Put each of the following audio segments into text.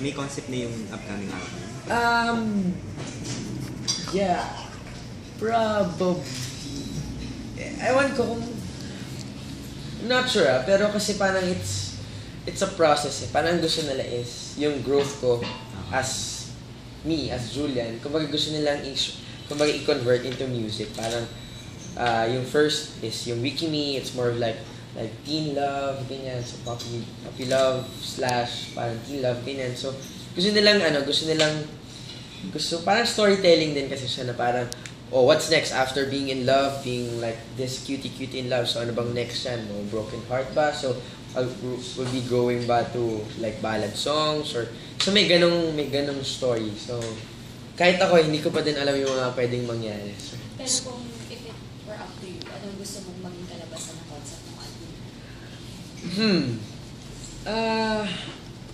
May concept na yung upcoming album? Yeah. Probably. Ewan ko kung... Not sure pero kasi parang it's a process Parang gusto nila is yung growth ko as me, as Julian. Kumbaga gusto nilang i-convert into music. Parang yung first is yung Wiki Me, it's more of like teen love, ganyan. So puppy love / parang teen love, ganyan. So gusto parang storytelling din kasi siya na parang what's next after being in love, being like this cutie in love. So ano bang next yan? Broken heart ba? So we'll be going ba to like ballad songs or so may ganong story. So kahit ako hindi ko pa din alam yung mga pwedeng mangyari. So, pero kung if it were up to you, anong gusto mong maging kalabasan ng concept ng album?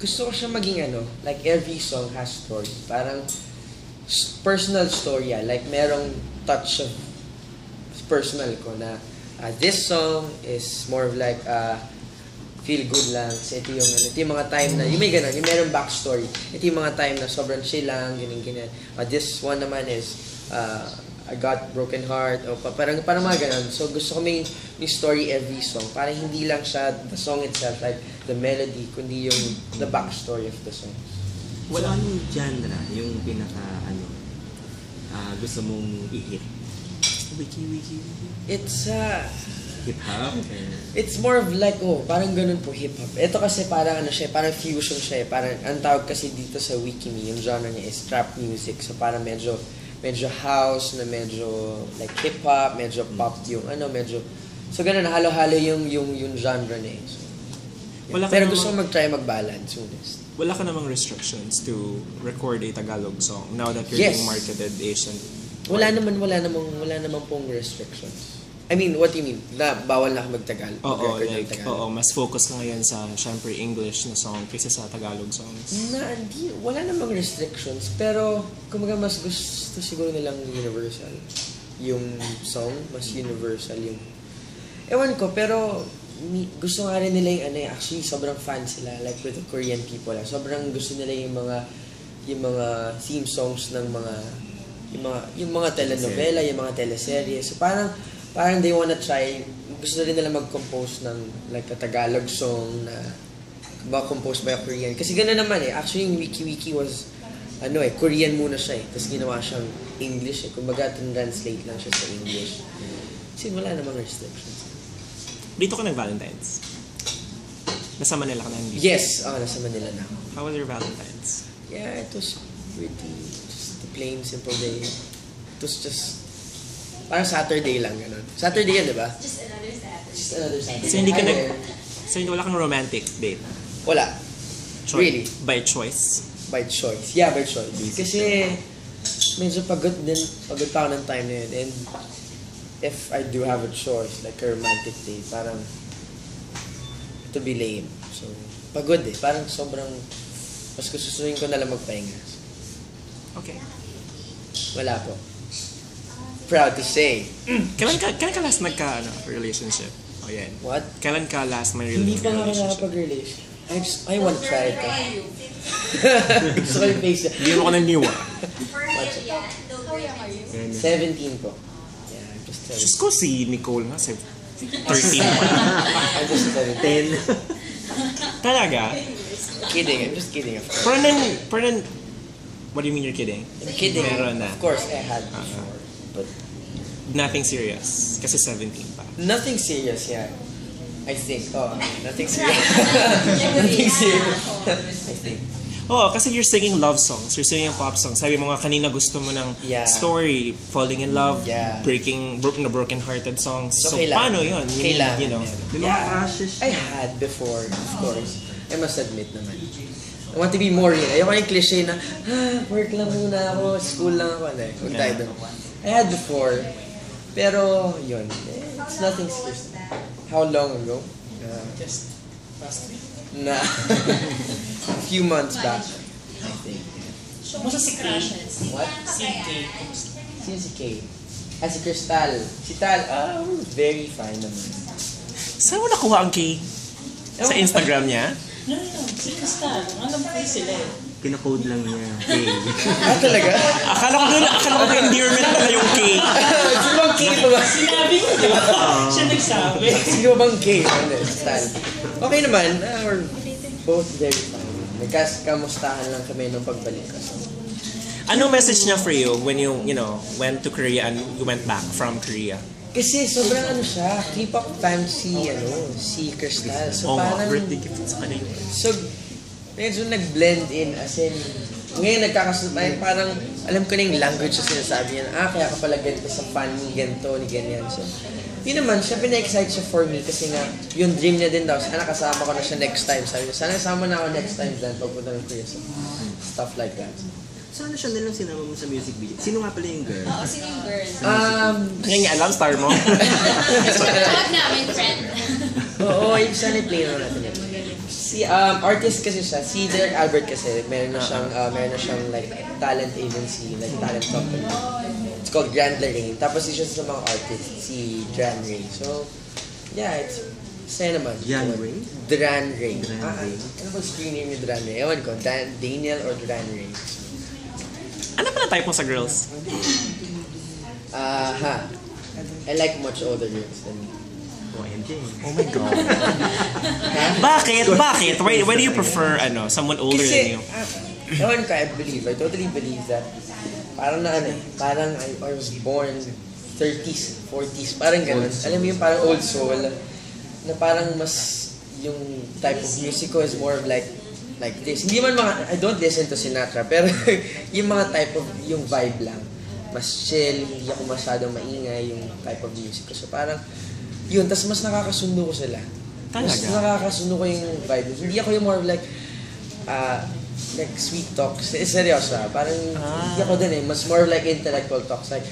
Gusto ko siya maging like every song has story. Parang personal story like merong touch of personal ko na this song is more of like feel good lang kasi ito yung mga time na yung may ganun, yung merong backstory. Ito yung mga time na sobrang chill lang, ganyan. This one naman is I got broken heart o parang mga ganun. So gusto ko may story every song. Parang hindi lang siya the song itself like the melody kundi yung the backstory of the song. Wala yung genre, yung pinaka gusto mong i-hit? Wiki. It's hip-hop? It's more of like parang ganun po hip-hop. Ito kasi parang parang fusion siya Parang ang tawag kasi dito sa Wiki Me, yung genre niya is trap music. So parang medyo house na medyo like hip-hop, medyo pop yung medyo so ganun halo-halo yung genre niya. So, yeah. Pero gusto ko mag-try mag-balance soonest. Wala ka namang restrictions to record a Tagalog song now that you're being marketed Asian? Wala naman pong restrictions. I mean, what do you mean? Na bawal na mag-Tagalog? Oo, mas focus ka ngayon sa syempre English na song kaysa sa Tagalog songs. Wala namang restrictions, pero kumaga mas gusto siguro nilang universal. Yung song, mas universal yung... Ewan ko, pero gusto nga rin nila yung actually sobrang fan sila like with the Korean people. Sobrang gusto nila yung mga theme songs ng yung mga telenovela, yung mga teleserye. So parang they wanna try, gusto rin nila mag-compose ng like a Tagalog song na compose by a Korean. Kasi gano'n naman actually yung Wiki was Korean muna siya tapos ginawa siyang English kumbaga translate lang siya sa English. Kasi wala namang restrictions. Dito ka nag-Valentine's? Nasa Manila ka na hindi? Yes, nasa Manila na. How was your Valentine's? Yeah, it was pretty just a plain, simple day. It was just parang Saturday lang, gano'n. Saturday yan, di ba? Just another Saturday. Just another Saturday. So hindi wala kang romantic date? Wala. Really? By choice? By choice. Yeah, by choice. Kasi medyo pagod pa ako ng time na yun. And if I do have a choice, like a romantic date, parang to be lame. So, pagod Parang sobrang mas gustuhin ko na lang magpahinga. Okay. Wala po. Proud to say. Kailan ka last relationship? Oh, yan. What? Kailan ka last may Hindi pa nga nakapag-relation. I want to try it. Gusto ko yung face niya. Hindi mo ka ng new For real yan? How young are you? 17 po. Yeah, I'm just 17. Diyos ko, si Nicole nga, 13 pa. I'm just 17. Talaga? Kidding, I'm just kidding. Pero what do you mean you're kidding? I'm kidding. Meron na. Of course, I had before. But nothing serious. Kasi 17 pa. nothing serious, yeah. I think. Nothing serious. Nothing serious. I think. Kasi you're singing love songs. You're singing pop songs. Sabi mo nga kanina gusto mo ng story, falling in love, broken-hearted songs. So paano yun? Kailangan. Yeah, I had before, of course. I must admit naman. I want to be more real. Ayoko yung cliche na, work lang muna ako, school lang ako. Huwag tayo doon. I had before, pero yun, it's nothing serious. How long ago? Just last week. A few months back, I think. Kumusta si Crush? What? Si Kate. Sino si Kay? Si Crystal. Si Tal, very fine naman. Saan mo nakuha ang key? Sa Instagram niya? No, si Crystal. Alam ko sila eh. Kinakode lang niya. Hey. Talaga? Akala ko ba endearment pala yung K. Sino bang K pa ba? Sinabi ko, di ba? Siya nagsabi. Sino bang K? Stan. Okay naman. We're both very fine. Nagkamustahan lang kami nung pagbalik ko. Anong message niya for you when you went to Korea and you went back from Korea? Kasi sobrang siya, K-pop fan si Crystal. So parang, birthday gift sa kanya yun. so medyo nag-blend in as in, ngayon nagkakasunod tayo, parang alam ko na yung language na sinasabi niya, kaya ka pala ganito sa fan ni ganito, ni ganyan. So, yun naman, syempre na-excite siya for me kasi nga, yung dream niya din daw, sana kasama ko na siya next time. Sabi niya, sana kasama na ako next time dahil pagpunta ng Korea. So, stuff like that. Sana siya nilang sinama mo sa music video. Sino nga pala yung girl? Oo, sino yung girl? Kaya nga alam, star mo. Tawag namin, friend. Oo, yung sana i-play na natin yun. Si artist kasi siya, si Derek Albert kasi, meron na siyang like talent agency, like talent company. It's called Grand Lorraine. Tapos isa sa mga artists, si Dran Ray. So, yeah, it's saya naman. Dran Ray? Dran Ray. Dran Ray. Ano ba screen name ni Dran Ray? Ewan ko, Daniel or Dran Ray. Ano pala type mo sa girls? I like much older girls than me. OMG. Oh my God. Bakit? Why do you prefer someone older than you? Ewan ko, I totally believe that parang parang I was born 30s, 40s, parang ganun. Alam mo yung parang old soul, na parang mas yung type of music ko is more of like this. Hindi man I don't listen to Sinatra, pero yung mga type of, yung vibe lang. Mas chill, hindi ako masyadong maingay yung type of music ko. So parang, yun, tas mas nakakasundo ko sila. Mas nakakasundo ko yung vibe. Hindi ako yung more of like sweet talks. Seryoso parang hindi ako din mas more like intellectual talks. Like,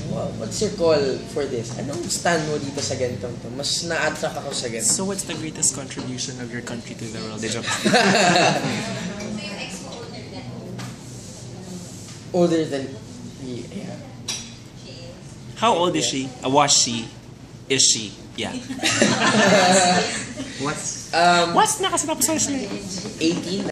wow, what's your call for this? Anong stand mo dito sa ganitong to? Mas na-attract ako sa ganito. So what's the greatest contribution of your country to the world? Older than me, yeah. How old is she? Was she? Is she? Yeah. What's What's na kasi tapos na 18.